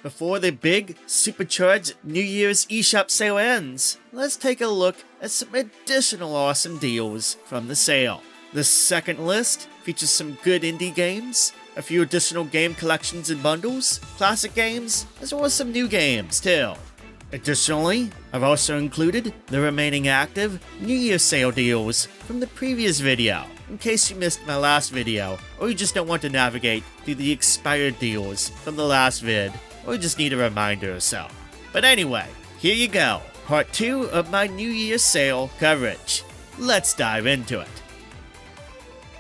Before the big SUPERCHARGE New Year's eShop sale ends, let's take a look at some additional awesome deals from the sale. The second list features some good indie games, a few additional game collections and bundles, classic games, as well as some new games too. Additionally, I've also included the remaining active New Year sale deals from the previous video, in case you missed my last video, or you just don't want to navigate through the expired deals from the last vid, or you just need a reminder or so. But anyway, here you go, part 2 of my New Year sale coverage. Let's dive into it.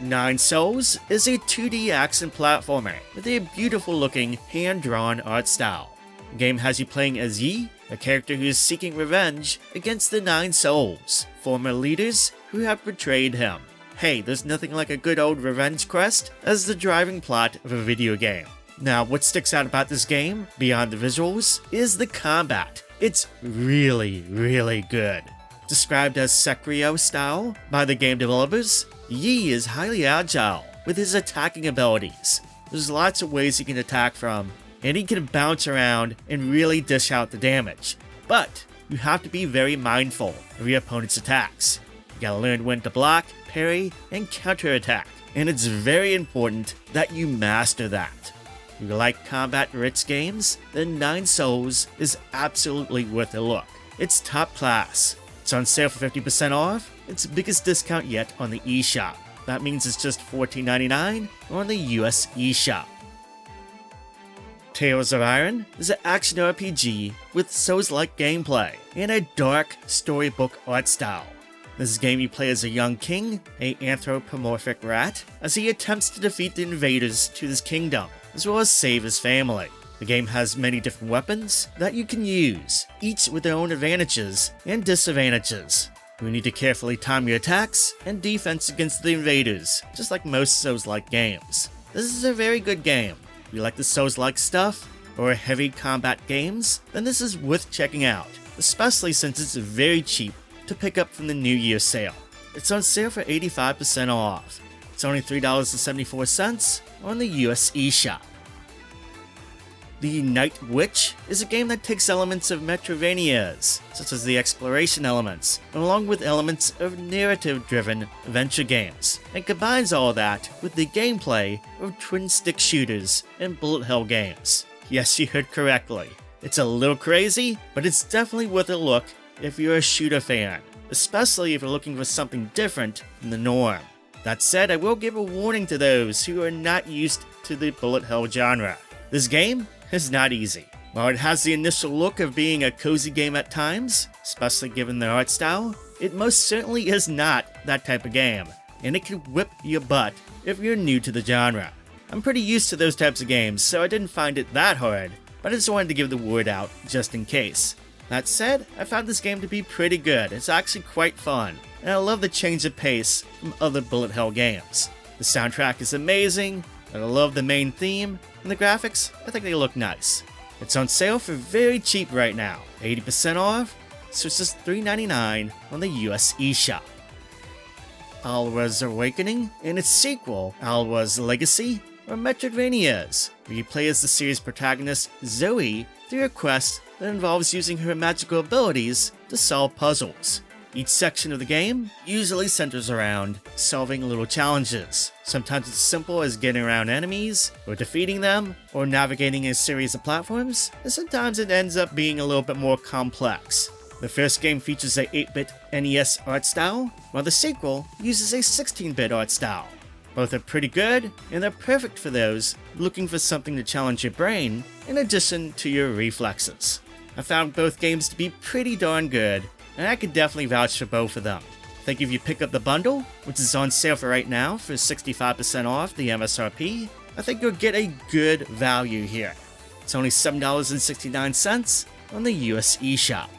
Nine Souls is a 2D action platformer with a beautiful looking hand-drawn art style. The game has you playing as Yi, a character who is seeking revenge against the Nine Souls, former leaders who have betrayed him. Hey, there's nothing like a good old revenge quest as the driving plot of a video game. Now, what sticks out about this game, beyond the visuals, is the combat. It's really, really good. Described as Sekiro style by the game developers, Yi is highly agile with his attacking abilities. There's lots of ways he can attack from, and he can bounce around and really dish out the damage. But you have to be very mindful of your opponent's attacks. You gotta learn when to block, parry, and counterattack, and it's very important that you master that. If you like combat-rich games, then Nine Souls is absolutely worth a look. It's top class. It's on sale for 50% off. It's the biggest discount yet on the eShop. That means it's just $14.99 on the US eShop. Tales of Iron is an action RPG with Souls-like gameplay and a dark storybook art style. This game you play as a young king, an anthropomorphic rat, as he attempts to defeat the invaders to his kingdom, as well as save his family. The game has many different weapons that you can use, each with their own advantages and disadvantages. You need to carefully time your attacks and defense against the invaders, just like most Souls-like games. This is a very good game. If you like the Souls-like stuff, or heavy combat games, then this is worth checking out, especially since it's very cheap to pick up from the New Year sale. It's on sale for 85% off. It's only $3.74 on the US eShop. The Night Witch is a game that takes elements of Metroidvanias, such as the exploration elements, along with elements of narrative-driven adventure games, and combines all that with the gameplay of twin-stick shooters and bullet hell games. Yes, you heard correctly. It's a little crazy, but it's definitely worth a look if you're a shooter fan, especially if you're looking for something different from the norm. That said, I will give a warning to those who are not used to the bullet hell genre. This game is not easy. While it has the initial look of being a cozy game at times, especially given the art style, it most certainly is not that type of game, and it can whip your butt if you're new to the genre. I'm pretty used to those types of games, so I didn't find it that hard, but I just wanted to give the word out just in case. That said, I found this game to be pretty good. It's actually quite fun, and I love the change of pace from other bullet hell games. The soundtrack is amazing, and I love the main theme, and the graphics, I think they look nice. It's on sale for very cheap right now, 80% off, so it's just $3.99 on the US eShop. Alwa's Awakening and its sequel, Alwa's Legacy, are Metroidvanias, where you play as the series protagonist Zoe through a quest that involves using her magical abilities to solve puzzles. Each section of the game usually centers around solving little challenges. Sometimes it's simple as getting around enemies, or defeating them, or navigating a series of platforms, and sometimes it ends up being a little bit more complex. The first game features a 8-bit NES art style, while the sequel uses a 16-bit art style. Both are pretty good, and they're perfect for those looking for something to challenge your brain, in addition to your reflexes. I found both games to be pretty darn good, and I could definitely vouch for both of them. I think if you pick up the bundle, which is on sale for right now for 65% off the MSRP, I think you'll get a good value here. It's only $7.69 on the US eShop.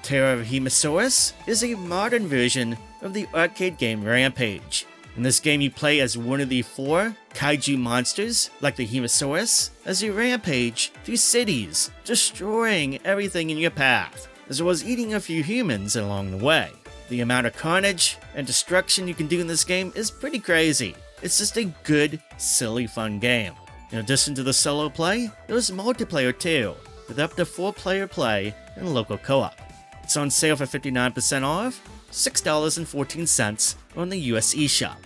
Terror of Hemasaurus is a modern version of the arcade game Rampage. In this game, you play as one of the 4 kaiju monsters, like the Hemasaurus, as you rampage through cities, destroying everything in your path, as well as eating a few humans along the way. The amount of carnage and destruction you can do in this game is pretty crazy. It's just a good, silly, fun game. In addition to the solo play, there's multiplayer too, with up to 4-player play and local co-op. It's on sale for 59% off, $6.14 on the US eShop.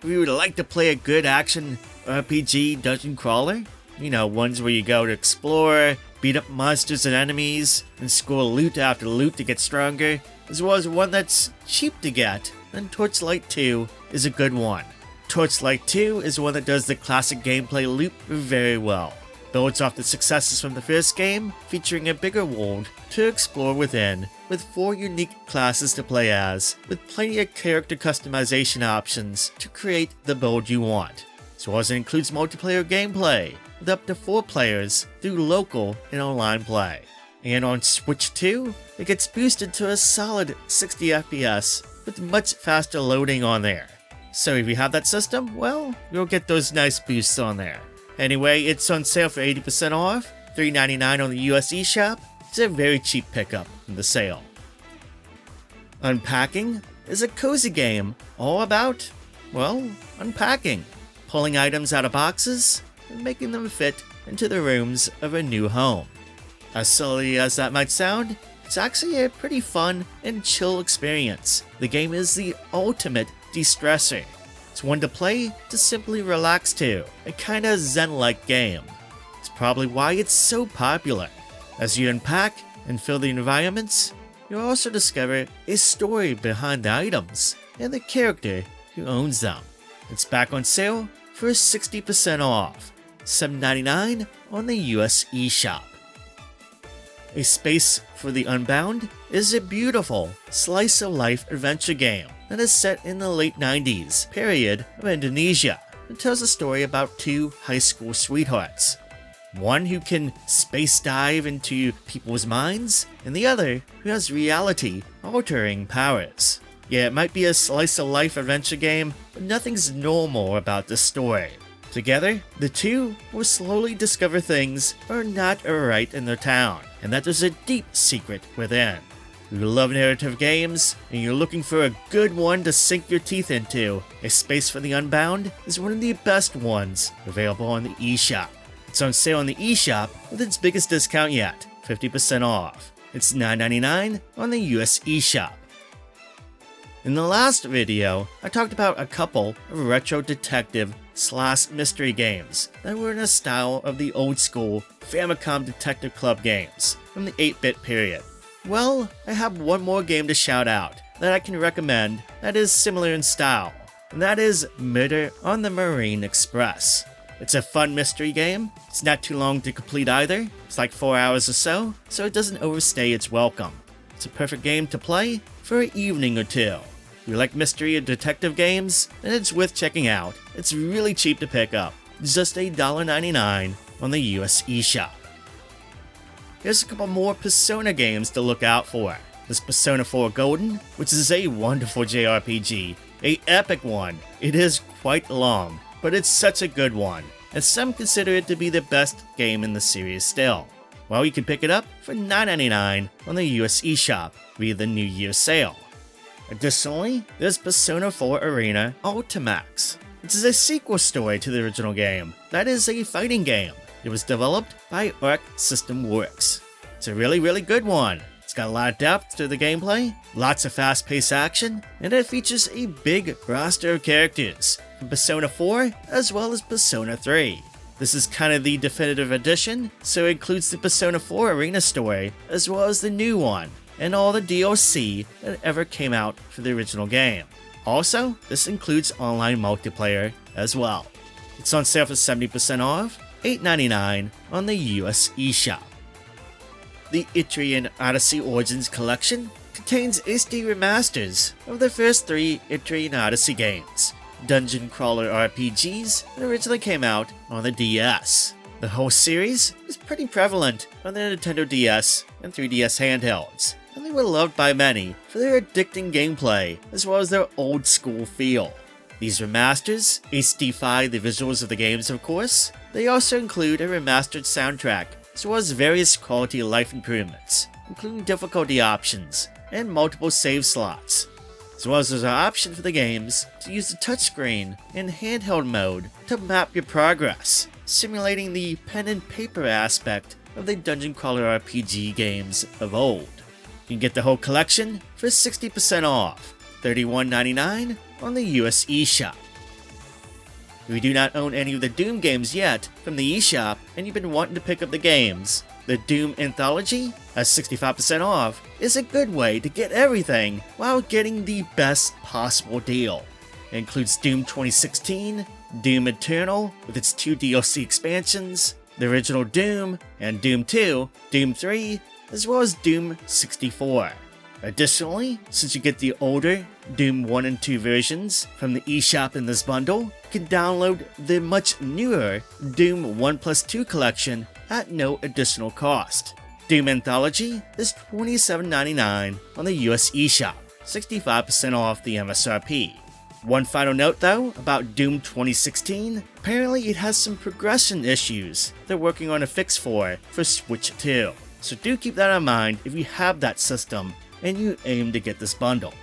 If you would like to play a good action RPG dungeon crawler, ones where you go to explore, beat up monsters and enemies, and score loot after loot to get stronger, as well as one that's cheap to get, then Torchlight 2 is a good one. Torchlight 2 is one that does the classic gameplay loop very well. Builds off the successes from the first game, featuring a bigger world to explore within, with 4 unique classes to play as, with plenty of character customization options to create the build you want. As well as it includes multiplayer gameplay, with up to 4 players through local and online play. And on Switch 2, it gets boosted to a solid 60 FPS with much faster loading on there. So if you have that system, well, you'll get those nice boosts on there. Anyway, it's on sale for 80% off, $3.99 on the US eShop. It's a very cheap pickup in the sale. Unpacking is a cozy game all about, well, unpacking. Pulling items out of boxes and making them fit into the rooms of a new home. As silly as that might sound, it's actually a pretty fun and chill experience. The game is the ultimate de-stressor. It's one to play to simply relax to, a kinda zen-like game. It's probably why it's so popular. As you unpack and fill the environments, you'll also discover a story behind the items and the character who owns them. It's back on sale for 60% off, $7.99 on the US eShop. A Space for the Unbound is a beautiful slice-of-life adventure game that is set in the late 90s period of Indonesia. It tells a story about 2 high school sweethearts. One who can space dive into people's minds, and the other who has reality-altering powers. Yeah, it might be a slice-of-life adventure game, but nothing's normal about the story. Together, the two will slowly discover things are not right in their town, and that there's a deep secret within. If you love narrative games, and you're looking for a good one to sink your teeth into, A Space for the Unbound is one of the best ones available on the eShop. It's on sale on the eShop with its biggest discount yet, 50% off. It's $9.99 on the US eShop. In the last video, I talked about a couple of retro detective / mystery games that were in the style of the old school Famicom Detective Club games from the 8-bit period. Well, I have one more game to shout out that I can recommend that is similar in style, and that is Murder on the Marine Express. It's a fun mystery game. It's not too long to complete either. It's like 4 hours or so it doesn't overstay its welcome. It's a perfect game to play for an evening or two. If you like mystery or detective games, then it's worth checking out. It's really cheap to pick up. It's just $1.99 on the US eShop. Here's a couple more Persona games to look out for. There's Persona 4 Golden, which is a wonderful JRPG. A epic one. It is quite long, but it's such a good one, and some consider it to be the best game in the series still. Well, you can pick it up for $9.99 on the US eShop via the New Year sale. Additionally, there's Persona 4 Arena Ultimax. This is a sequel story to the original game. That is a fighting game. It was developed by Arc System Works. It's a really good one. It's got a lot of depth to the gameplay, lots of fast-paced action, and it features a big roster of characters from Persona 4 as well as Persona 3. This is kind of the definitive edition, so it includes the Persona 4 Arena story as well as the new one, and all the DLC that ever came out for the original game. Also, this includes online multiplayer as well. It's on sale for 70% off, $8.99 on the US eShop. The Etrian Odyssey Origins Collection contains HD remasters of the first 3 Etrian Odyssey games, dungeon crawler RPGs that originally came out on the DS. The whole series is pretty prevalent on the Nintendo DS and 3DS handhelds, and they were loved by many for their addicting gameplay as well as their old school feel. These remasters HD-fy the visuals of the games, of course. They also include a remastered soundtrack as well as various quality of life improvements, including difficulty options and multiple save slots. as well as there's an option for the games to use the touchscreen and handheld mode to map your progress, simulating the pen and paper aspect of the dungeon crawler RPG games of old. You can get the whole collection for 60% off, $31.99 on the US eShop. If you do not own any of the Doom games yet from the eShop and you've been wanting to pick up the games, the Doom Anthology at 65% off is a good way to get everything while getting the best possible deal. It includes Doom 2016, Doom Eternal with its 2 DLC expansions, the original Doom, and Doom 2, Doom 3, as well as Doom 64. Additionally, since you get the older Doom 1 and 2 versions from the eShop in this bundle, you can download the much newer Doom 1+2 collection at no additional cost. Doom Anthology is $27.99 on the US eShop, 65% off the MSRP. One final note though about Doom 2016, apparently it has some progression issues they're working on a fix for Switch 2. So do keep that in mind if you have that system and you aim to get this bundle.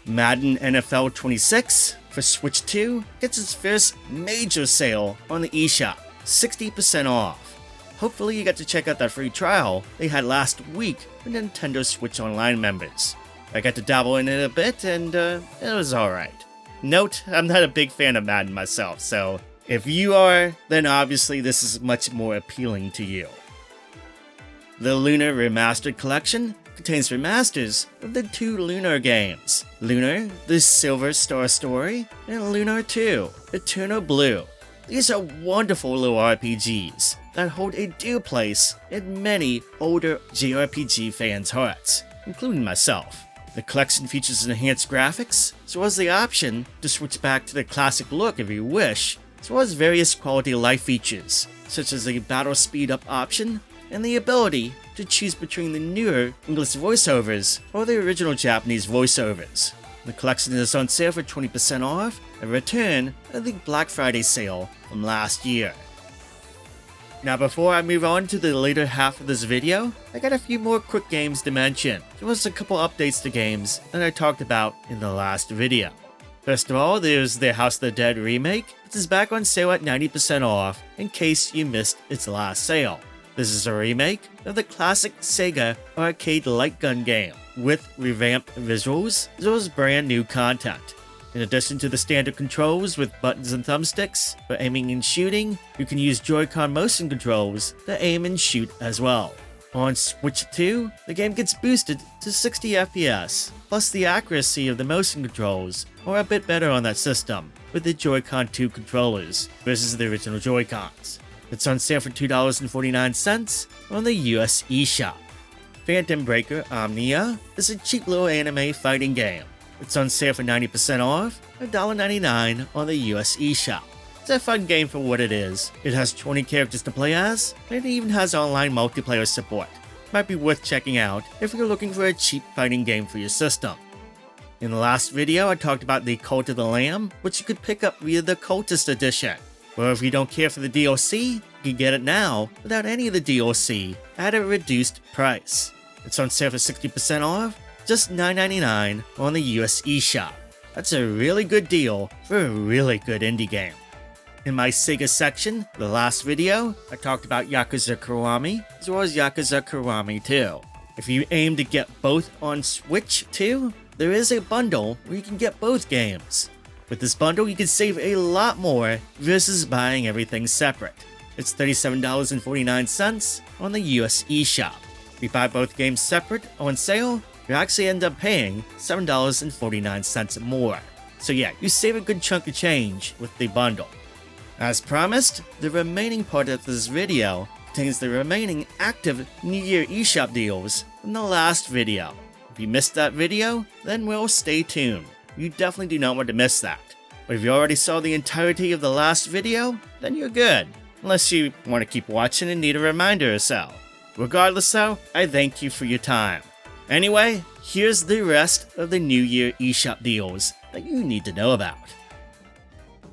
Madden NFL 26 for Switch 2 gets its first major sale on the eShop, 60% off. Hopefully you got to check out that free trial they had last week for Nintendo Switch Online members. I got to dabble in it a bit and it was alright. Note, I'm not a big fan of Madden myself, so if you are, then obviously this is much more appealing to you. The LUNAR Remastered collection contains remasters of the 2 LUNAR games, LUNAR, The Silver Star Story, and LUNAR 2, Eternal Blue. These are wonderful little RPGs that hold a dear place in many older JRPG fans' hearts, including myself. The collection features enhanced graphics, as well as the option to switch back to the classic look if you wish, as well as various quality of life features, such as a battle speed up option and the ability to choose between the newer English voiceovers or the original Japanese voiceovers. The collection is on sale for 20% off, a return of the Black Friday sale from last year. Now before I move on to the later half of this video, I got a few more quick games to mention. There was a couple updates to games that I talked about in the last video. First of all, there's the House of the Dead remake, which is back on sale at 90% off in case you missed its last sale. This is a remake of the classic Sega arcade light gun game with revamped visuals as well as brand new content. In addition to the standard controls with buttons and thumbsticks for aiming and shooting, you can use Joy-Con motion controls to aim and shoot as well. On Switch 2, the game gets boosted to 60 FPS, plus the accuracy of the motion controls are a bit better on that system with the Joy-Con 2 controllers versus the original Joy-Cons. It's on sale for $2.49 on the US eShop. Phantom Breaker Omnia is a cheap little anime fighting game. It's on sale for 90% off, $1.99 on the US eShop. It's a fun game for what it is. It has 20 characters to play as, and it even has online multiplayer support. Might be worth checking out if you're looking for a cheap fighting game for your system. In the last video, I talked about the Cult of the Lamb, which you could pick up via the Cultist Edition. Or if you don't care for the DLC, you can get it now without any of the DLC at a reduced price. It's on sale for 60% off, just $9.99 on the US eShop. That's a really good deal for a really good indie game. In my Sega section, the last video, I talked about Yakuza Kiwami as well as Yakuza Kiwami 2. If you aim to get both on Switch 2, there is a bundle where you can get both games. With this bundle, you can save a lot more versus buying everything separate. It's $37.49 on the US eShop. If you buy both games separate on sale, you actually end up paying $7.49 more. So yeah, you save a good chunk of change with the bundle. As promised, the remaining part of this video contains the remaining active New Year eShop deals from the last video. If you missed that video, then well, stay tuned. You definitely do not want to miss that. But if you already saw the entirety of the last video, then you're good. Unless you want to keep watching and need a reminder or so. Regardless though, I thank you for your time. Anyway, here's the rest of the New Year eShop deals that you need to know about.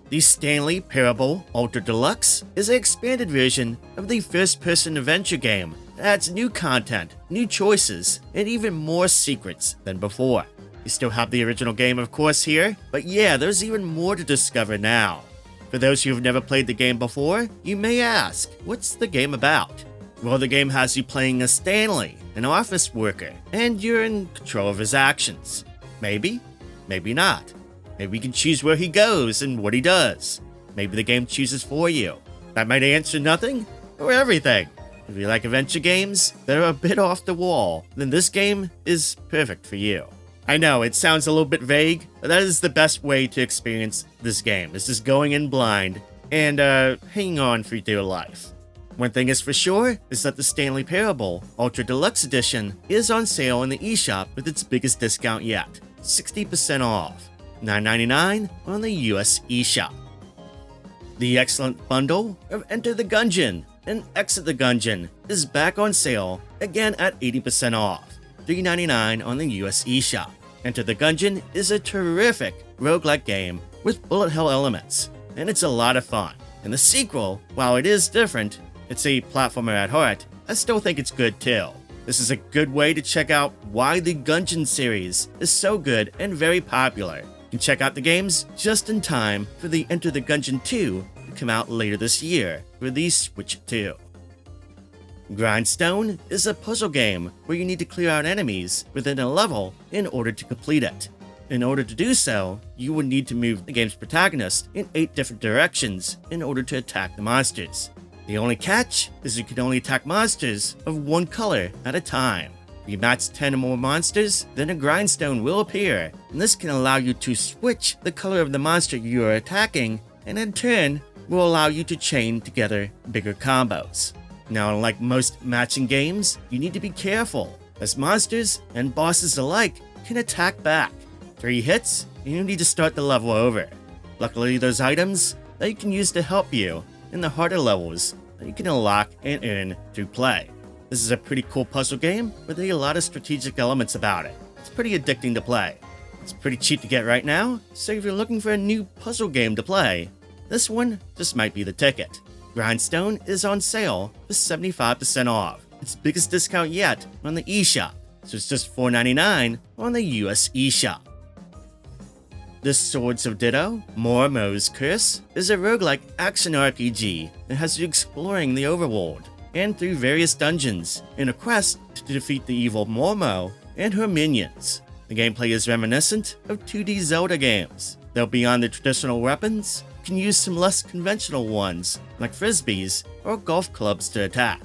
The Stanley Parable Ultra Deluxe is an expanded version of the first-person adventure game that adds new content, new choices, and even more secrets than before. You still have the original game, of course, here, but yeah, there's even more to discover now. For those who have never played the game before, you may ask, what's the game about? Well, the game has you playing as Stanley, an office worker, and you're in control of his actions. Maybe, maybe not. Maybe you can choose where he goes and what he does. Maybe the game chooses for you. That might answer nothing or everything. If you like adventure games that are a bit off the wall, then this game is perfect for you. I know, it sounds a little bit vague, but that is the best way to experience this game. It's just going in blind and hanging on for dear life. One thing is for sure is that the Stanley Parable Ultra Deluxe Edition is on sale in the eShop with its biggest discount yet, 60% off, $9.99 on the US eShop. The excellent bundle of Enter the Gungeon and Exit the Gungeon is back on sale, again at 80% off, $3.99 on the US eShop. Enter the Gungeon is a terrific roguelike game with bullet hell elements, and it's a lot of fun. And the sequel, while it is different, it's a platformer at heart, I still think it's good too. This is a good way to check out why the Gungeon series is so good and very popular. You can check out the games just in time for the Enter the Gungeon 2 to come out later this year for the Switch 2. Grindstone is a puzzle game where you need to clear out enemies within a level in order to complete it. In order to do so, you would need to move the game's protagonist in 8 different directions in order to attack the monsters. The only catch is you can only attack monsters of one color at a time. If you match 10 or more monsters, then a grindstone will appear, and this can allow you to switch the color of the monster you are attacking, and in turn will allow you to chain together bigger combos. Now, unlike most matching games, you need to be careful, as monsters and bosses alike can attack back. 3 hits, and you need to start the level over. Luckily, there's items that you can use to help you in the harder levels that you can unlock and earn through play. This is a pretty cool puzzle game with a lot of strategic elements about it. It's pretty addicting to play. It's pretty cheap to get right now, so if you're looking for a new puzzle game to play, this one just might be the ticket. Grindstone is on sale for 75% off, its biggest discount yet on the eShop, so it's just $4.99 on the US eShop. The Swords of Ditto, Mormo's Curse, is a roguelike action RPG that has you exploring the overworld and through various dungeons in a quest to defeat the evil Mormo and her minions. The gameplay is reminiscent of 2D Zelda games, though beyond the traditional weapons, you can use some less conventional ones like frisbees or golf clubs to attack.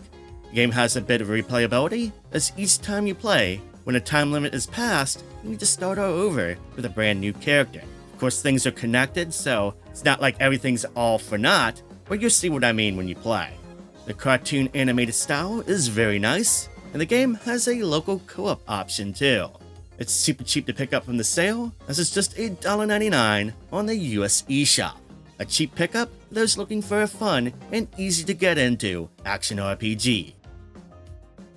The game has a bit of replayability, as each time you play, when a time limit is passed, you need to start all over with a brand new character. Of course, things are connected, so it's not like everything's all for naught, but you'll see what I mean when you play. The cartoon animated style is very nice, and the game has a local co-op option too. It's super cheap to pick up from the sale, as it's just $1.99 on the US eShop. A cheap pickup for those looking for a fun and easy to get into action RPG.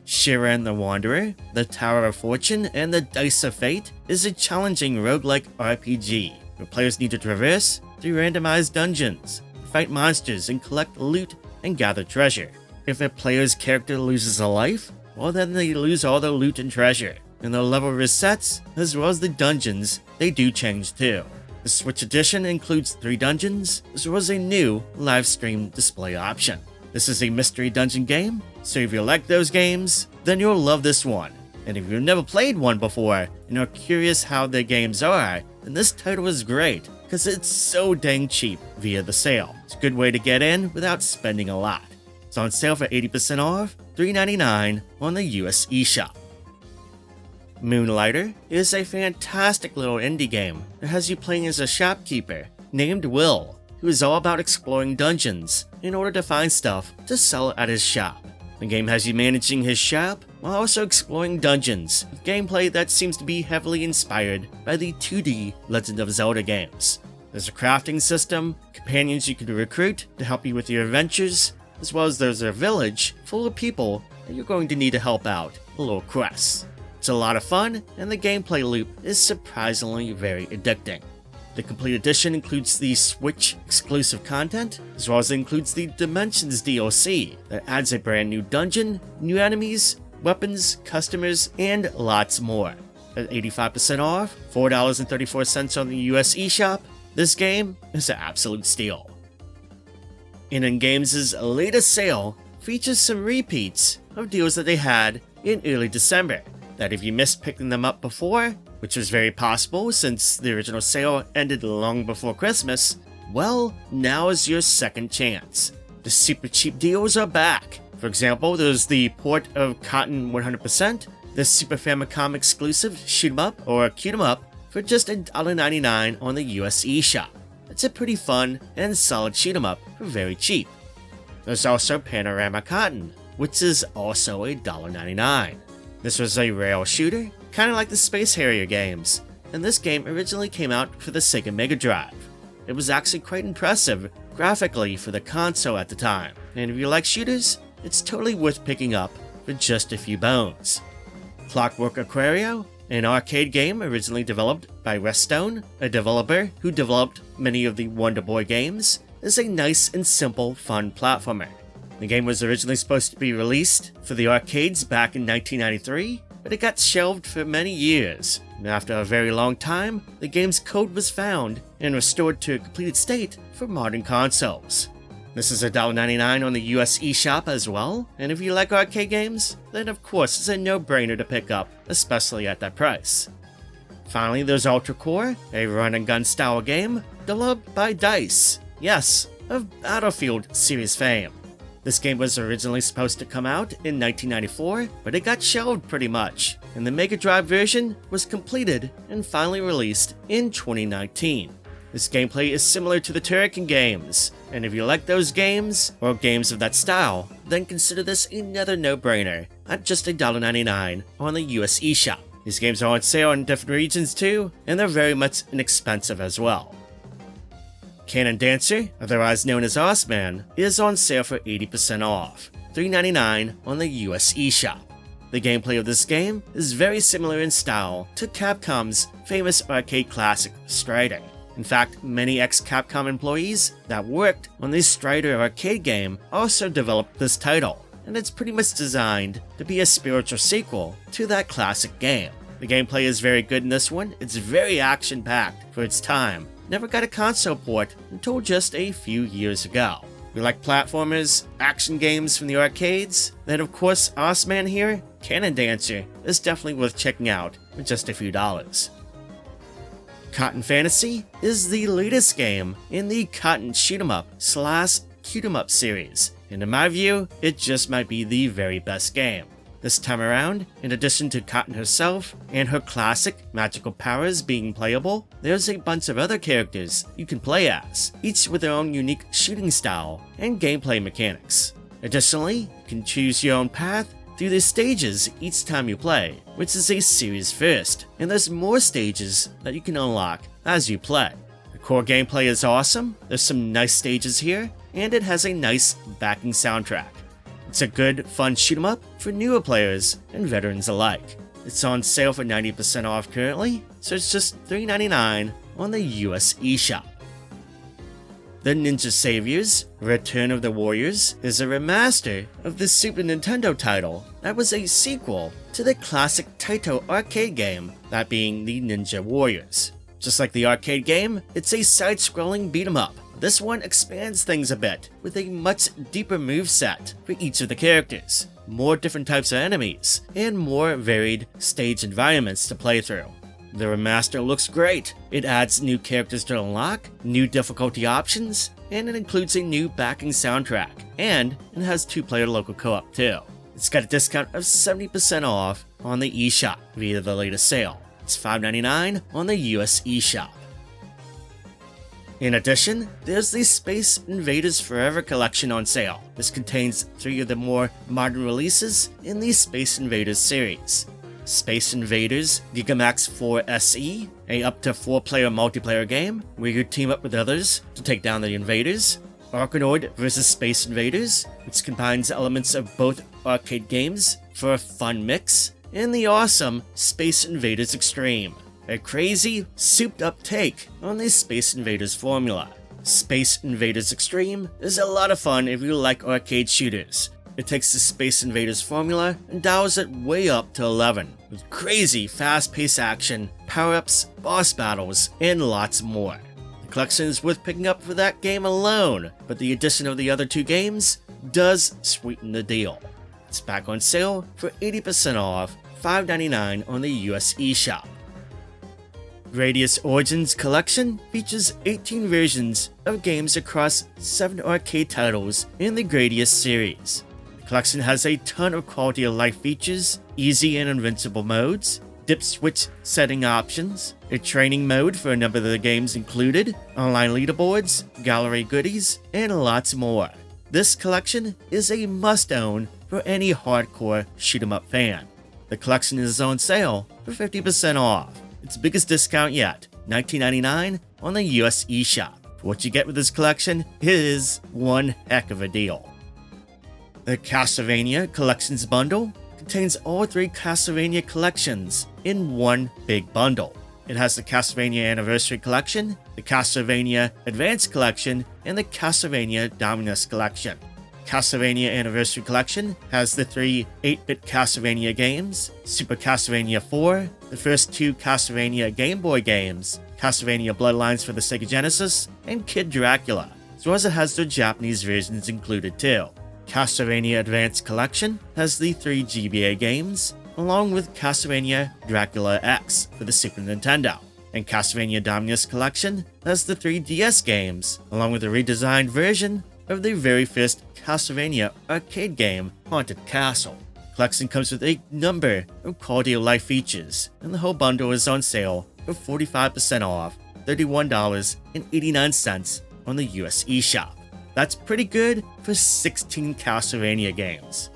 Shiren the Wanderer, the Tower of Fortune, and the Dice of Fate is a challenging roguelike RPG, where players need to traverse through randomized dungeons, fight monsters, and collect loot and gather treasure. If a player's character loses a life, well then they lose all their loot and treasure, and the level resets, as well as the dungeons, they do change too. The Switch edition includes 3 dungeons, as well as a new live stream display option. This is a mystery dungeon game, so if you like those games, then you'll love this one. And if you've never played one before and are curious how the games are, then this title is great, because it's so dang cheap via the sale. It's a good way to get in without spending a lot. It's on sale for 80% off, $3.99 on the US eShop. Moonlighter is a fantastic little indie game that has you playing as a shopkeeper named Will, who is all about exploring dungeons in order to find stuff to sell at his shop. The game has you managing his shop while also exploring dungeons, with gameplay that seems to be heavily inspired by the 2D Legend of Zelda games. There's a crafting system, companions you can recruit to help you with your adventures, as well as there's a village full of people that you're going to need to help out with little quests. It's a lot of fun, and the gameplay loop is surprisingly very addicting. The complete edition includes the Switch exclusive content, as well as it includes the Dimensions DLC that adds a brand new dungeon, new enemies, weapons, customers, and lots more. at 85% off, $4.34 on the US eShop, this game is an absolute steal. ININ Games' latest sale features some repeats of deals that they had in early December, that if you missed picking them up before, which was very possible since the original sale ended long before Christmas, well, now is your second chance. The super cheap deals are back. For example, there's the port of Cotton 100%, the Super Famicom exclusive Shoot 'em Up or Cute 'em Up for just $1.99 on the US eShop. It's a pretty fun and solid shoot 'em up for very cheap. There's also Panorama Cotton, which is also $1.99. This was a rail shooter, kinda like the Space Harrier games, and this game originally came out for the Sega Mega Drive. It was actually quite impressive graphically for the console at the time, and if you like shooters, it's totally worth picking up for just a few bones. Clockwork Aquario, an arcade game originally developed by Redstone, a developer who developed many of the Wonder Boy games, is a nice and simple fun platformer. The game was originally supposed to be released for the arcades back in 1993, but it got shelved for many years, and after a very long time, the game's code was found and restored to a completed state for modern consoles. This is $1.99 on the US eShop as well, and if you like arcade games, then of course it's a no-brainer to pick up, especially at that price. Finally, there's Ultra Core, a run-and-gun style game developed by DICE, yes, of Battlefield series fame. This game was originally supposed to come out in 1994, but it got shelved pretty much, and the Mega Drive version was completed and finally released in 2019. This gameplay is similar to the Turrican games, and if you like those games, or games of that style, then consider this another no-brainer at just $1.99 on the US eShop. These games are on sale in different regions too, and they're very much inexpensive as well. Cannon Dancer, otherwise known as Osman, is on sale for 80% off, $3.99 on the US eShop. The gameplay of this game is very similar in style to Capcom's famous arcade classic Strider. In fact, many ex-Capcom employees that worked on this Strider arcade game also developed this title, and it's pretty much designed to be a spiritual sequel to that classic game. The gameplay is very good in this one, it's very action-packed for its time. Never got a console port until just a few years ago. If you like platformers, action games from the arcades, then of course Osman here, Cannon Dancer, is definitely worth checking out for just a few dollars. Cotton Fantasy is the latest game in the Cotton Shoot 'em Up / Cute 'em Up series, and in my view, it just might be the very best game. This time around, in addition to Cotton herself and her classic magical powers being playable, there's a bunch of other characters you can play as, each with their own unique shooting style and gameplay mechanics. Additionally, you can choose your own path through the stages each time you play, which is a series first, and there's more stages that you can unlock as you play. The core gameplay is awesome, there's some nice stages here, and it has a nice backing soundtrack. It's a good, fun shoot 'em up for newer players and veterans alike. It's on sale for 90% off currently, so it's just $3.99 on the US eShop. The Ninja Saviors: Return of the Warriors is a remaster of the Super Nintendo title that was a sequel to the classic Taito arcade game, that being the Ninja Warriors. Just like the arcade game, it's a side-scrolling beat-em up. This one expands things a bit, with a much deeper moveset for each of the characters, more different types of enemies, and more varied stage environments to play through. The remaster looks great. It adds new characters to unlock, new difficulty options, and it includes a new backing soundtrack, and it has 2-player local co-op too. It's got a discount of 70% off on the eShop via the latest sale. It's $5.99 on the US eShop. In addition, there's the Space Invaders Forever collection on sale. This contains 3 of the more modern releases in the Space Invaders series. Space Invaders Gigamax 4 SE, a up to 4-player multiplayer game where you team up with others to take down the invaders. Arkanoid vs. Space Invaders, which combines elements of both arcade games for a fun mix. And the awesome Space Invaders Extreme, a crazy, souped-up take on the Space Invaders formula. Space Invaders Extreme is a lot of fun if you like arcade shooters, It takes the Space Invaders formula and dials it way up to 11, with crazy fast-paced action, power-ups, boss battles, and lots more. The collection is worth picking up for that game alone, but the addition of the other 2 games does sweeten the deal. It's back on sale for 80% off, $5.99 on the US eShop. GRADIUS Origins Collection features 18 versions of games across 7 arcade titles in the GRADIUS series. The collection has a ton of quality of life features, easy and invincible modes, dip switch setting options, a training mode for a number of the games included, online leaderboards, gallery goodies, and lots more. This collection is a must-own for any hardcore shoot-'em-up fan. The collection is on sale for 50% off. Its biggest discount yet, $19.99 on the US eShop. For what you get with this collection is one heck of a deal. The Castlevania Collections Bundle contains all 3 Castlevania collections in one big bundle. It has the Castlevania Anniversary Collection, the Castlevania Advanced Collection, and the Castlevania Dominus Collection. Castlevania Anniversary Collection has the 3 8-bit Castlevania games, Super Castlevania 4, the first 2 Castlevania Game Boy games, Castlevania Bloodlines for the Sega Genesis, and Kid Dracula, as well as it has their Japanese versions included too. Castlevania Advanced Collection has the 3 GBA games, along with Castlevania Dracula X for the Super Nintendo. And Castlevania Dominus Collection has the 3 DS games, along with a redesigned version of the very first Castlevania arcade game, Haunted Castle. The collection comes with a number of quality of life features, and the whole bundle is on sale for 45% off, $31.89 on the US eShop. That's pretty good for 16 Castlevania games.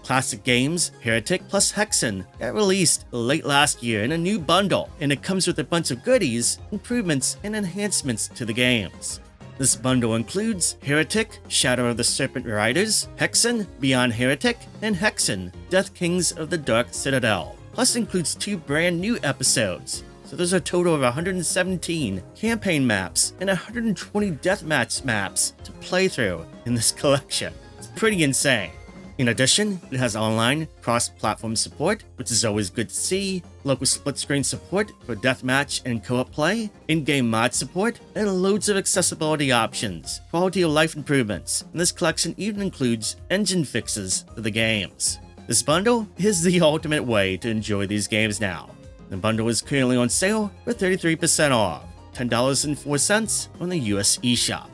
Classic Games Heretic plus Hexen got released late last year in a new bundle, and it comes with a bunch of goodies, improvements, and enhancements to the games. This bundle includes Heretic, Shadow of the Serpent Riders, Hexen, Beyond Heretic, and Hexen, Death Kings of the Dark Citadel. Plus includes 2 brand new episodes. So there's a total of 117 campaign maps and 120 deathmatch maps to play through in this collection. It's pretty insane. In addition, it has online cross-platform support, which is always good to see, local split-screen support for deathmatch and co-op play, in-game mod support, and loads of accessibility options, quality of life improvements, and this collection even includes engine fixes for the games. This bundle is the ultimate way to enjoy these games now. The bundle is currently on sale for 33% off, $10.04 on the US eShop.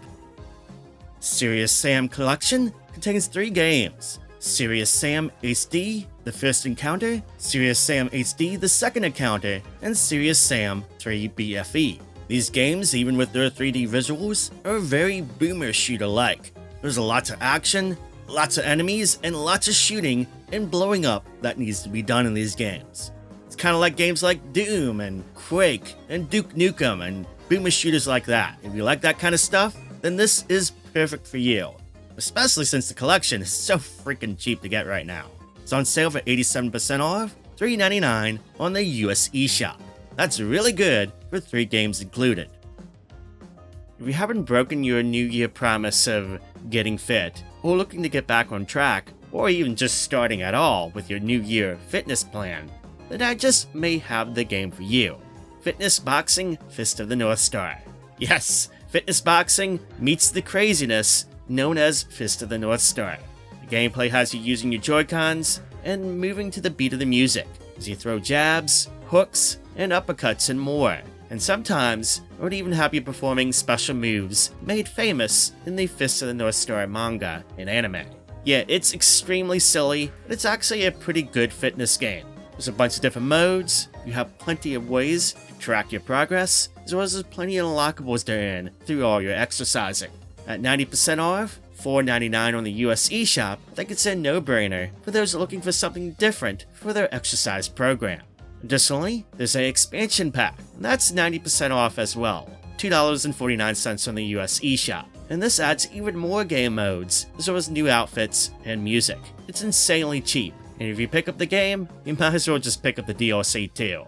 Serious Sam Collection contains 3 games: Serious Sam HD, the first encounter, Serious Sam HD, the second encounter, and Serious Sam 3 BFE. These games, even with their 3D visuals, are very boomer shooter-like. There's lots of action, lots of enemies, and lots of shooting and blowing up that needs to be done in these games. It's kind of like games like Doom and Quake and Duke Nukem and boomer shooters like that. If you like that kind of stuff, then this is perfect for you. Especially since the collection is so freaking cheap to get right now. It's on sale for 87% off, $3.99 on the US eShop. That's really good for 3 games included. If you haven't broken your New Year promise of getting fit, or looking to get back on track, or even just starting at all with your New Year fitness plan, then I just may have the game for you. Fitness Boxing Fist of the North Star. Yes, Fitness Boxing meets the craziness known as Fist of the North Star. The gameplay has you using your Joy-Cons and moving to the beat of the music as you throw jabs, hooks, and uppercuts and more. And sometimes, I would even have you performing special moves made famous in the Fist of the North Star manga and anime. Yeah, it's extremely silly, but it's actually a pretty good fitness game. There's a bunch of different modes, you have plenty of ways to track your progress, as well as there's plenty of unlockables to earn through all your exercising. At 90% off, $4.99 on the US eShop, I think it's a no-brainer for those looking for something different for their exercise program. Additionally, there's an expansion pack, and that's 90% off as well, $2.49 on the US eShop. And this adds even more game modes, as well as new outfits and music. It's insanely cheap, and if you pick up the game, you might as well just pick up the DLC too.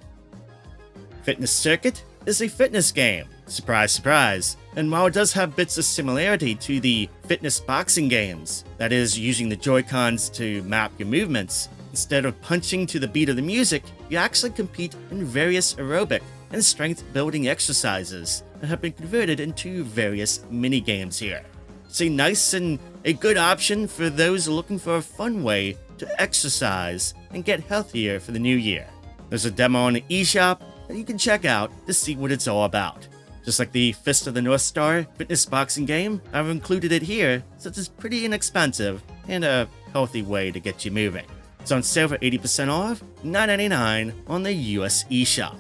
Fitness Circuit is a fitness game. Surprise, surprise. And while it does have bits of similarity to the fitness boxing games, that is, using the Joy-Cons to map your movements, instead of punching to the beat of the music, you actually compete in various aerobic and strength-building exercises that have been converted into various mini-games here. It's a nice and a good option for those looking for a fun way to exercise and get healthier for the new year. There's a demo on the eShop that you can check out to see what it's all about. Just like the Fist of the North Star fitness boxing game, I've included it here since it's pretty inexpensive and a healthy way to get you moving. It's on sale for 80% off, $9.99 on the US eShop.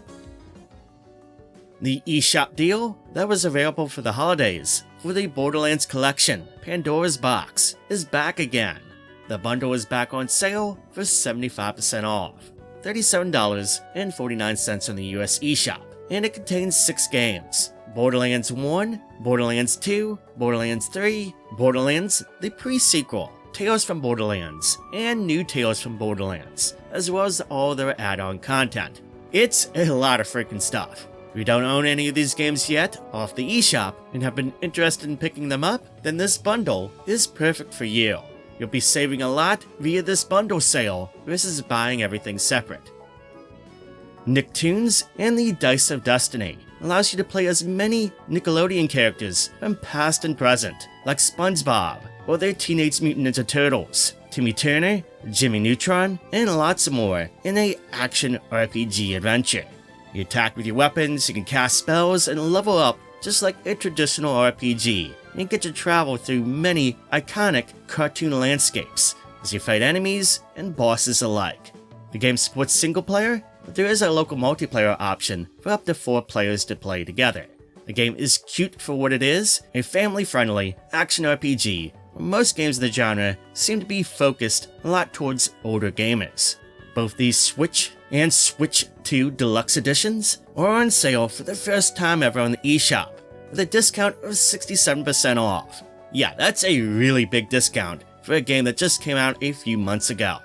The eShop deal that was available for the holidays for the Borderlands collection, Pandora's Box, is back again. The bundle is back on sale for 75% off, $37.49 on the US eShop, and it contains 6 games: Borderlands 1, Borderlands 2, Borderlands 3, Borderlands, the pre-sequel, Tales from Borderlands, and New Tales from Borderlands, as well as all their add-on content. It's a lot of freaking stuff. If you don't own any of these games yet off the eShop and have been interested in picking them up, then this bundle is perfect for you. You'll be saving a lot via this bundle sale versus buying everything separate. Nicktoons and the Dice of Destiny allows you to play as many Nickelodeon characters from past and present, like SpongeBob, or their Teenage Mutant Ninja Turtles, Timmy Turner, Jimmy Neutron, and lots more in a action RPG adventure. You attack with your weapons, you can cast spells, and level up just like a traditional RPG, and get to travel through many iconic cartoon landscapes as you fight enemies and bosses alike. The game supports single player, but there is a local multiplayer option for up to 4 players to play together. The game is cute for what it is, a family-friendly action RPG, where most games of the genre seem to be focused a lot towards older gamers. Both the Switch and Switch 2 Deluxe editions are on sale for the first time ever on the eShop, with a discount of 67% off. Yeah, that's a really big discount for a game that just came out a few months ago.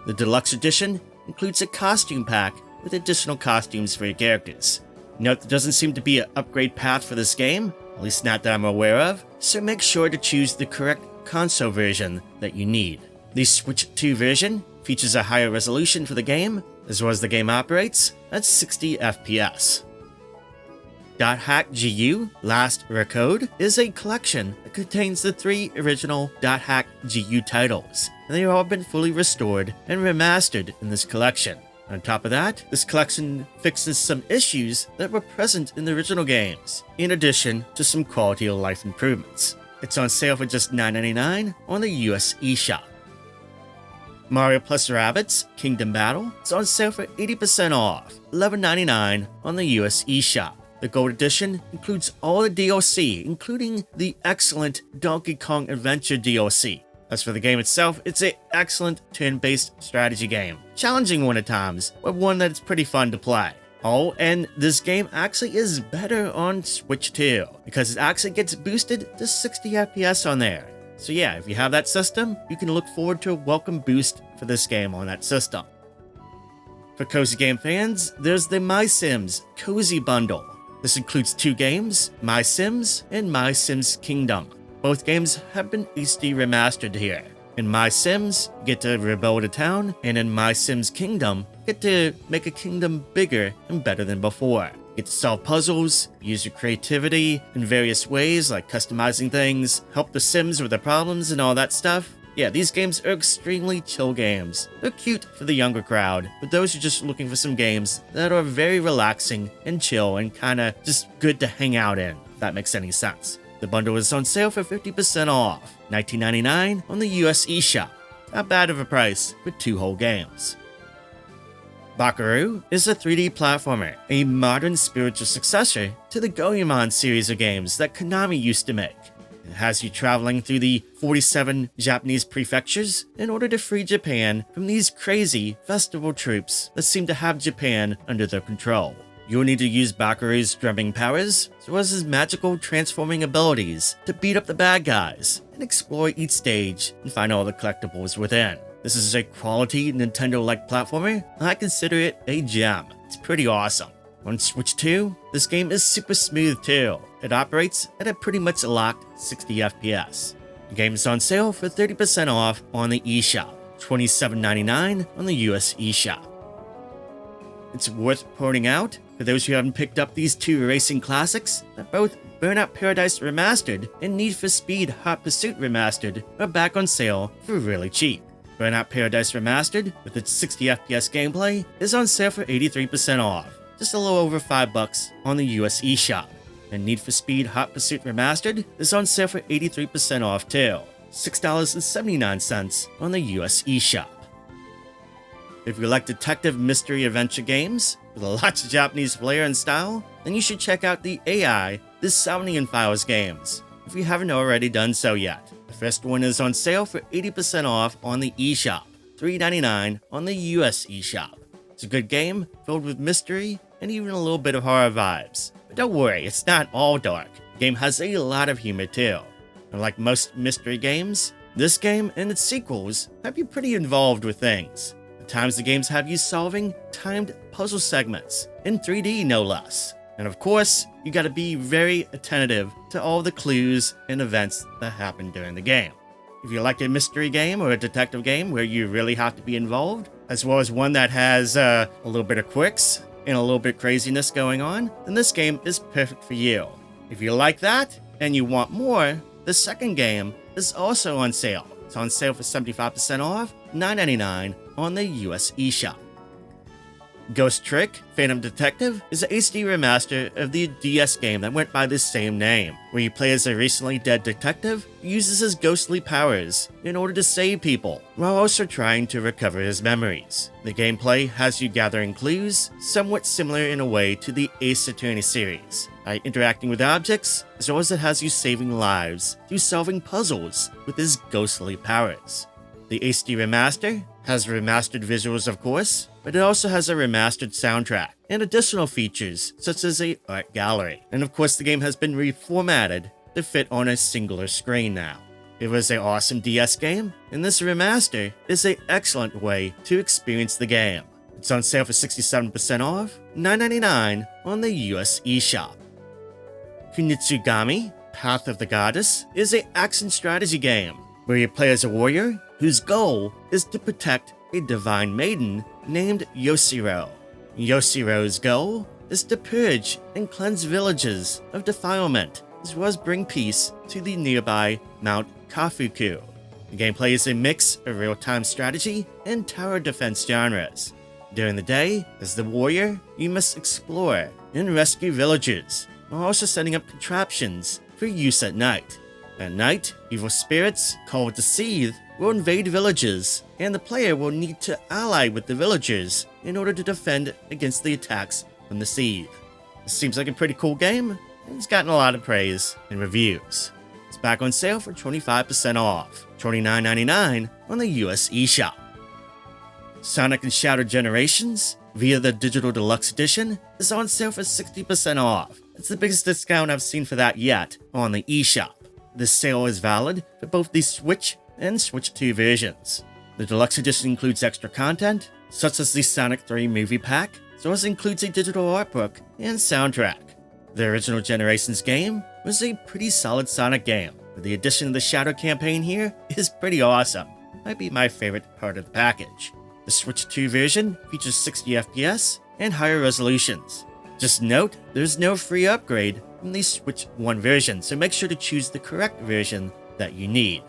The Deluxe edition includes a costume pack with additional costumes for your characters. Note there doesn't seem to be an upgrade path for this game, at least not that I'm aware of, so make sure to choose the correct console version that you need. The Switch 2 version features a higher resolution for the game, as well as the game operates at 60 FPS. .hack GU Last Recode is a collection that contains the 3 original .hack GU titles, and they have all been fully restored and remastered in this collection. On top of that, this collection fixes some issues that were present in the original games, in addition to some quality of life improvements. It's on sale for just $9.99 on the US eShop. Mario plus Rabbids Kingdom Battle is on sale for 80% off, $11.99 on the US eShop. The Gold Edition includes all the DLC, including the excellent Donkey Kong Adventure DLC. As for the game itself, it's an excellent turn-based strategy game. Challenging one at times, but one that's pretty fun to play. Oh, and this game actually is better on Switch 2, because it actually gets boosted to 60 FPS on there. So yeah, if you have that system, you can look forward to a welcome boost for this game on that system. For cozy game fans, there's the My Sims Cozy Bundle. This includes 2 games, My Sims and My Sims Kingdom. Both games have been HD remastered here. In My Sims, you get to rebuild a town, and in My Sims Kingdom, you get to make a kingdom bigger and better than before. You get to solve puzzles, use your creativity in various ways like customizing things, help the Sims with their problems and all that stuff. Yeah, these games are extremely chill games. They're cute for the younger crowd, but those who are just looking for some games that are very relaxing and chill and kinda just good to hang out in, if that makes any sense. The bundle is on sale for 50% off, $19.99 on the US eShop. Not bad of a price for 2 whole games. Bakaru is a 3D platformer, a modern spiritual successor to the Goemon series of games that Konami used to make. It has you traveling through the 47 Japanese prefectures in order to free Japan from these crazy festival troops that seem to have Japan under their control. You'll need to use Bakaru's drumming powers, as well as his magical transforming abilities, to beat up the bad guys and explore each stage and find all the collectibles within. This is a quality Nintendo-like platformer, and I consider it a gem. It's pretty awesome. On Switch 2, this game is super smooth too. it operates at a pretty much locked 60 FPS. The game is on sale for 30% off on the eShop, $27.99 on the US eShop. It's worth pointing out, for those who haven't picked up these two racing classics, that both Burnout Paradise Remastered and Need for Speed Hot Pursuit Remastered are back on sale for really cheap. Burnout Paradise Remastered, with its 60 FPS gameplay, is on sale for 83% off, just a little over $5 on the US eShop. And Need for Speed Hot Pursuit Remastered is on sale for 83% off too, $6.79 on the US eShop. If you like detective mystery adventure games with lots of Japanese flair and style, then you should check out the SOMNIUM FILES games, if you haven't already done so yet. The first one is on sale for 80% off on the eShop, $3.99 on the US eShop. It's a good game, filled with mystery and even a little bit of horror vibes. But don't worry, it's not all dark. The game has a lot of humor too. And like most mystery games, this game and its sequels have you pretty involved with things. At times the games have you solving timed puzzle segments, in 3D no less. And of course, you gotta be very attentive to all the clues and events that happen during the game. If you like a mystery game or a detective game where you really have to be involved, as well as one that has a little bit of quirks and a little bit of craziness going on, then this game is perfect for you. If you like that and you want more, the second game is also on sale. It's on sale for 75% off, $9.99 on the US eShop. Ghost Trick Phantom Detective is an HD remaster of the DS game that went by the same name, where you play as a recently dead detective who uses his ghostly powers in order to save people, while also trying to recover his memories. The gameplay has you gathering clues, somewhat similar in a way to the Ace Attorney series, by interacting with objects, as well as it has you saving lives through solving puzzles with his ghostly powers. The HD remaster has remastered visuals, of course, but it also has a remastered soundtrack and additional features such as a art gallery. And of course the game has been reformatted to fit on a singular screen now. It was an awesome DS game, and this remaster is an excellent way to experience the game. It's on sale for 67% off, $9.99 on the US eShop. Kunitsu-Gami, Path of the Goddess, is an action strategy game where you play as a warrior whose goal is to protect a divine maiden named Yoshiro. Yoshiro's goal is to purge and cleanse villages of defilement, as well as bring peace to the nearby Mount Kafuku. The gameplay is a mix of real-time strategy and tower defense genres. During the day, as the warrior, you must explore and rescue villagers, while also setting up contraptions for use at night. At night, evil spirits, called the Seethe, will invade villages, and the player will need to ally with the villagers in order to defend against the attacks from the Seethe. This seems like a pretty cool game, and it's gotten a lot of praise and reviews. It's back on sale for 25% off, $29.99 on the US eShop. Sonic and Shadow Generations, via the Digital Deluxe Edition, is on sale for 60% off. It's the biggest discount I've seen for that yet on the eShop. This sale is valid for both the Switch and Switch 2 versions. The Deluxe Edition includes extra content, such as the Sonic 3 movie pack, as well as includes a digital art book and soundtrack. The original Generations game was a pretty solid Sonic game, but the addition of the Shadow campaign here is pretty awesome. Might be my favorite part of the package. The Switch 2 version features 60 FPS and higher resolutions. Just note, there's no free upgrade from the Switch 1 version, so make sure to choose the correct version that you need.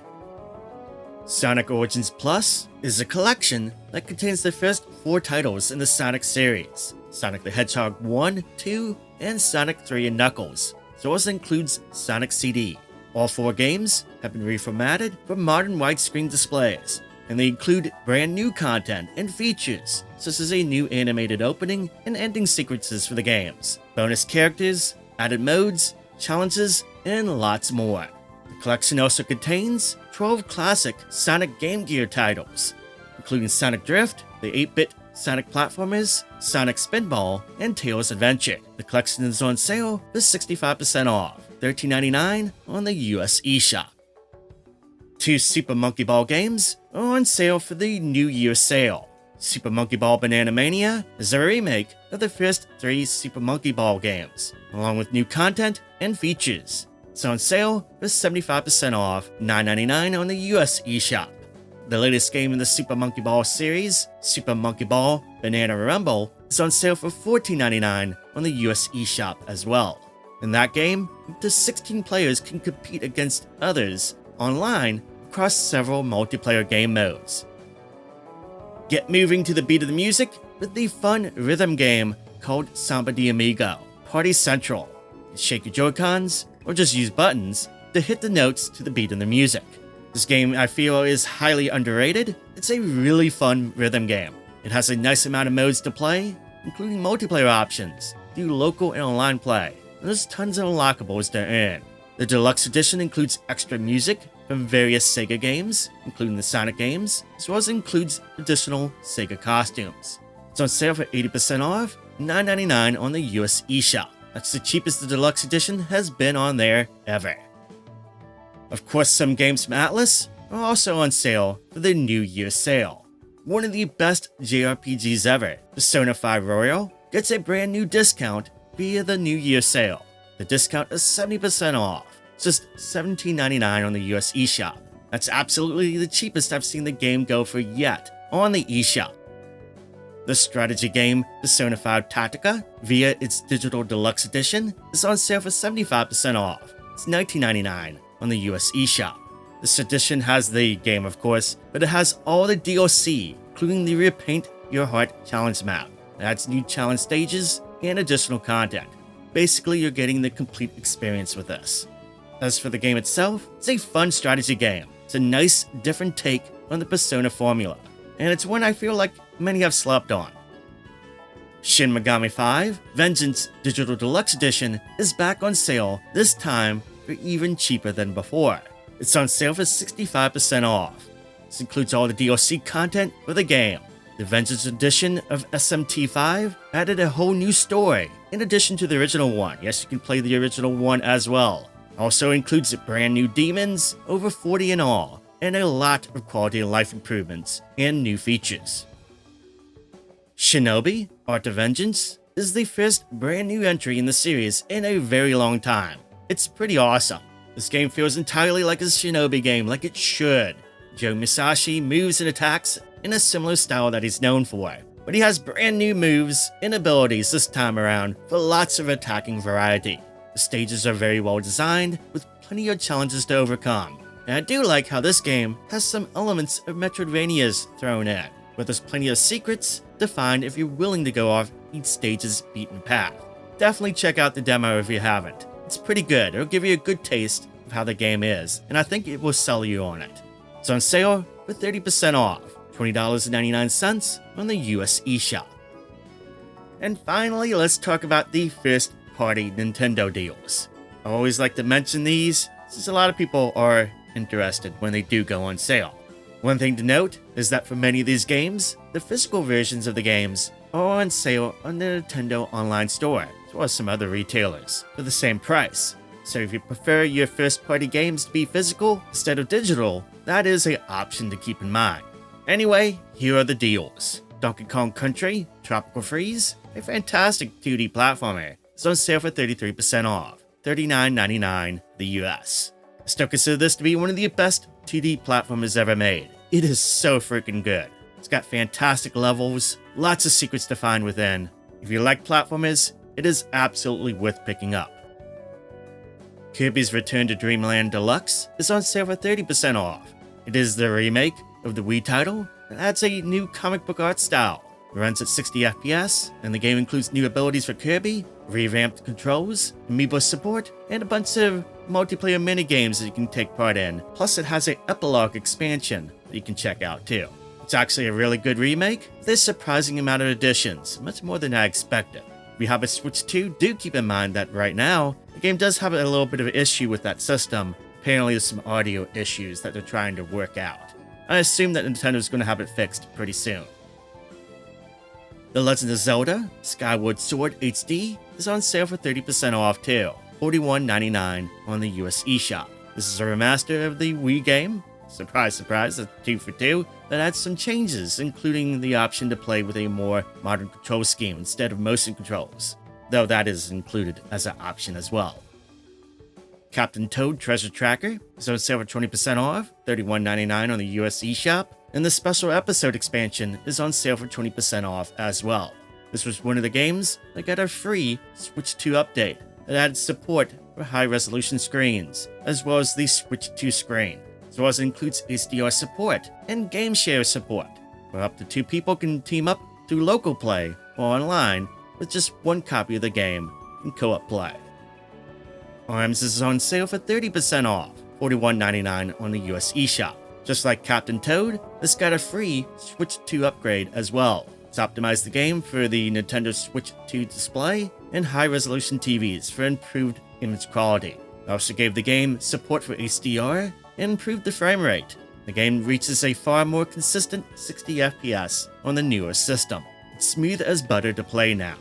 Sonic Origins Plus is a collection that contains the first 4 titles in the Sonic series, Sonic the Hedgehog 1, 2, and Sonic 3 and Knuckles, as well as includes Sonic CD. All 4 games have been reformatted for modern widescreen displays, and they include brand new content and features, such as a new animated opening and ending sequences for the games, bonus characters, added modes, challenges, and lots more. The collection also contains 12 classic Sonic Game Gear titles, including Sonic Drift, the 8-bit Sonic platformers, Sonic Spinball, and Tails Adventure. The collection is on sale for 65% off, $13.99 on the US eShop. 2 Super Monkey Ball games are on sale for the New Year sale. Super Monkey Ball Banana Mania is a remake of the first 3 Super Monkey Ball games, along with new content and features. It's on sale for 75% off, $9.99 on the US eShop. The latest game in the Super Monkey Ball series, Super Monkey Ball Banana Rumble, is on sale for $14.99 on the US eShop as well. In that game, up to 16 players can compete against others online across several multiplayer game modes. Get moving to the beat of the music with the fun rhythm game called Samba de Amigo, Party Central. Shake your Joy-Cons or just use buttons to hit the notes to the beat of the music. This game, I feel, is highly underrated. It's a really fun rhythm game. It has a nice amount of modes to play, including multiplayer options, do local and online play, and there's tons of unlockables to earn. The Deluxe Edition includes extra music from various Sega games, including the Sonic games, as well as includes additional Sega costumes. It's on sale for 80% off, $9.99 on the US eShop. That's the cheapest the Deluxe Edition has been on there ever. Of course, some games from Atlus are also on sale for the New Year sale. One of the best JRPGs ever, Persona 5 Royal, gets a brand new discount via the New Year sale. The discount is 70% off. It's just $17.99 on the US eShop. That's absolutely the cheapest I've seen the game go for yet on the eShop. The strategy game Persona 5 Tactica, via its digital deluxe edition, is on sale for 75% off. It's $19.99 on the US eShop. This edition has the game, of course, but it has all the DLC, including the Repaint Your Heart challenge map. It adds new challenge stages and additional content. Basically, you're getting the complete experience with this. As for the game itself, it's a fun strategy game. It's a nice, different take on the Persona formula, and it's one I feel like many have slept on. Shin Megami 5 Vengeance Digital Deluxe Edition is back on sale, this time for even cheaper than before. It's on sale for 65% off. This includes all the DLC content for the game. The Vengeance Edition of SMT5 added a whole new story, in addition to the original one. Yes, you can play the original one as well. Also includes brand new demons, over 40 in all, and a lot of quality of life improvements and new features. Shinobi Art of Vengeance is the first brand new entry in the series in a very long time. It's pretty awesome. This game feels entirely like a Shinobi game, like it should. Joe Musashi moves and attacks in a similar style that he's known for, but he has brand new moves and abilities this time around for lots of attacking variety. The stages are very well designed, with plenty of challenges to overcome, and I do like how this game has some elements of Metroidvanias thrown in, but there's plenty of secrets to find if you're willing to go off each stage's beaten path. Definitely check out the demo if you haven't. It's pretty good. It'll give you a good taste of how the game is, and I think it will sell you on it. It's on sale for 30% off, $20.99 on the US eShop. And finally, let's talk about the first-party Nintendo deals. I always like to mention these, since a lot of people are interested when they do go on sale. One thing to note is that for many of these games, the physical versions of the games are on sale on the Nintendo Online Store, as well as some other retailers, for the same price. So if you prefer your first-party games to be physical instead of digital, that is an option to keep in mind. Anyway, here are the deals. Donkey Kong Country Tropical Freeze, a fantastic 2D platformer, is on sale for 33% off, $39.99 the US. I still consider this to be one of the best 2D platformers ever made. It is so freaking good. It's got fantastic levels, lots of secrets to find within. If you like platformers, it is absolutely worth picking up. Kirby's Return to Dreamland Deluxe is on sale for 30% off. It is the remake of the Wii title and adds a new comic book art style. It runs at 60 FPS, and the game includes new abilities for Kirby, revamped controls, amiibo support, and a bunch of multiplayer minigames that you can take part in. Plus it has an epilogue expansion that you can check out too. It's actually a really good remake with a surprising amount of additions, much more than I expected. If you have a Switch 2, do keep in mind that right now, the game does have a little bit of an issue with that system. Apparently there's some audio issues that they're trying to work out. I assume that Nintendo's going to have it fixed pretty soon. The Legend of Zelda Skyward Sword HD is on sale for 30% off too, $41.99 on the US eShop. This is a remaster of the Wii game. surprise surprise, a 2 for 2, that adds some changes, including the option to play with a more modern control scheme instead of motion controls, though that is included as an option as well. Captain Toad Treasure Tracker is on sale for 20% off, $31.99 on the US eShop, and the Special Episode expansion is on sale for 20% off as well. This was one of the games that got a free Switch 2 update that added support for high-resolution screens, as well as the Switch 2 screen, as well as includes HDR support and game share support, where up to 2 people can team up through local play or online with just one copy of the game in co-op play. ARMS is on sale for 30% off, $41.99 on the US eShop. Just like Captain Toad, this got a free Switch 2 upgrade as well. It's optimized the game for the Nintendo Switch 2 display and high-resolution TVs for improved image quality. It also gave the game support for HDR and improved the frame rate. The game reaches a far more consistent 60 FPS on the newer system. It's smooth as butter to play now.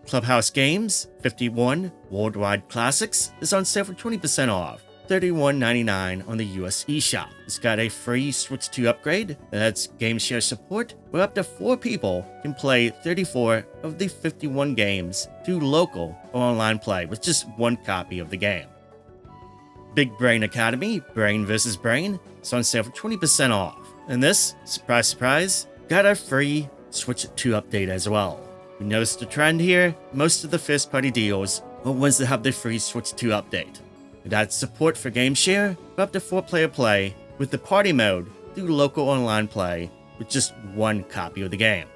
Clubhouse Games 51 Worldwide Classics is on sale for 20% off, $31.99 on the US eShop. It's got a free Switch 2 upgrade that adds game share support, where up to 4 people can play 34 of the 51 games through local or online play with just one copy of the game. Big Brain Academy Brain vs. Brain is on sale for 20% off, and this, surprise surprise, got a free Switch 2 update as well. We noticed a trend here. Most of the first-party deals are ones that have the free Switch 2 update. It adds support for game share for up to 4-player play with the party mode through local online play with just one copy of the game.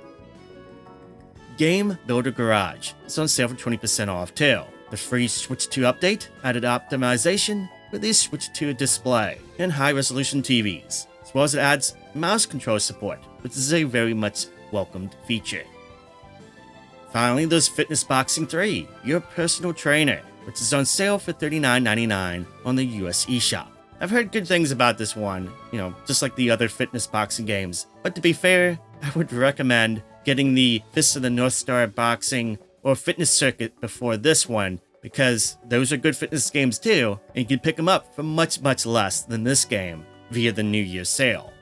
Game Builder Garage is on sale for 20% off too. The free Switch 2 update added optimization for the Switch 2 display and high-resolution TVs, as well as it adds mouse control support, which is a very much welcomed feature. Finally, there's Fitness Boxing 3, Your Personal Trainer, which is on sale for $39.99 on the US eShop. I've heard good things about this one, just like the other fitness boxing games, but to be fair, I would recommend getting the Fist of the North Star Boxing or Fitness Circuit before this one, because those are good fitness games too, and you can pick them up for much, much less than this game via the New Year sale.